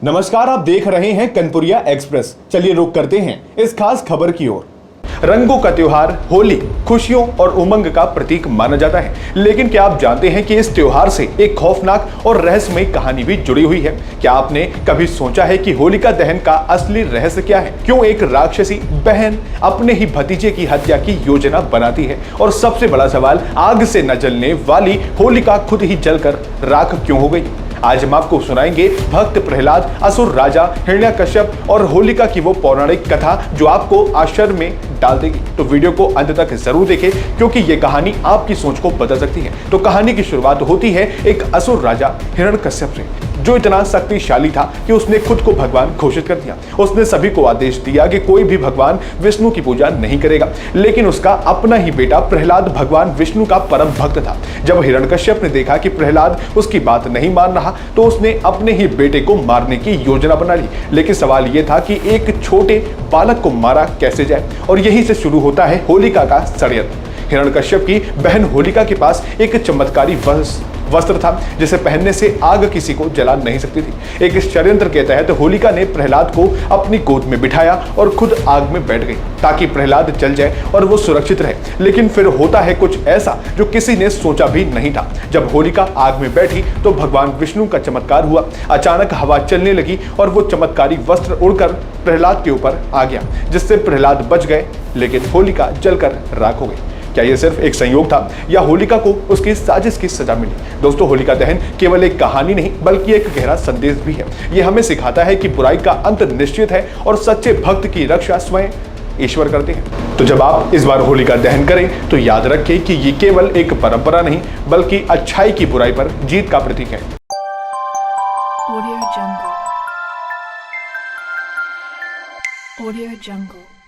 नमस्कार, आप देख रहे हैं कनपुरिया एक्सप्रेस। चलिए रुक करते हैं इस खास खबर की ओर। रंगों का त्योहार होली खुशियों और उमंग का प्रतीक माना जाता है, लेकिन क्या आप जानते हैं कि इस त्योहार से एक खौफनाक और रहस्यमयी कहानी भी जुड़ी हुई है। क्या आपने कभी सोचा है कि होलिका दहन का असली रहस्य क्या है? क्यों एक राक्षसी बहन अपने ही भतीजे की हत्या की योजना बनाती है? और सबसे बड़ा सवाल, आग से न जलने वाली होलिका खुद ही जलकर राख क्यों हो गई? आज हम आपको सुनाएंगे भक्त प्रहलाद, असुर राजा हिरण्यकश्यप और होलिका की वो पौराणिक कथा जो आपको आश्चर्य में डाल देगी। तो वीडियो को अंत तक जरूर देखें, क्योंकि ये कहानी आपकी सोच को बदल सकती है। तो कहानी की शुरुआत होती है एक असुर राजा हिरण्यकश्यप से, जो इतना शक्तिशाली था कि उसने खुद को भगवान घोषित कर दिया। उसने सभी को आदेश दिया कि कोई भी भगवान विष्णु की पूजा नहीं करेगा, लेकिन उसका अपना ही बेटा प्रहलाद भगवान विष्णु का परम भक्त था। जब हिरण्यकश्यप ने देखा कि प्रहलाद उसकी बात नहीं मान रहा, तो उसने अपने ही बेटे को मारने की योजना बना ली। लेकिन सवाल यह था कि एक छोटे बालक को मारा कैसे जाए, और यहीं से शुरू होता है होलिका का षड्यंत्र। हिरण्यकश्यप की बहन होलिका के पास एक चमत्कारी वस्त्र था, जिसे पहनने से आग किसी को जला नहीं सकती थी। एक षड्यंत्र के तहत होलिका ने प्रहलाद को अपनी गोद में बिठाया और खुद आग में बैठ गई, ताकि प्रहलाद जल जाए और वो सुरक्षित रहे। लेकिन फिर होता है कुछ ऐसा जो किसी ने सोचा भी नहीं था। जब होलिका आग में बैठी तो भगवान विष्णु का चमत्कार हुआ। अचानक हवा चलने लगी और वो चमत्कारी वस्त्र उड़कर प्रहलाद के ऊपर आ गया, जिससे प्रहलाद बच गए, लेकिन होलिका जलकर राख हो गई। क्या यह सिर्फ एक संयोग था, या होलिका को उसकी साजिश की सजा मिली? दोस्तों, होलिका दहन केवल एक कहानी नहीं, बल्कि एक गहरा संदेश भी है। यह हमें सिखाता है कि बुराई का अंत निश्चित है और सच्चे भक्त की रक्षा स्वयं ईश्वर करते हैं। तो जब आप इस बार होलिका दहन करें, तो याद रखें कि ये केवल एक परंपरा नहीं, बल्कि अच्छाई की बुराई पर जीत का प्रतीक है। Audio Jungle. Audio Jungle.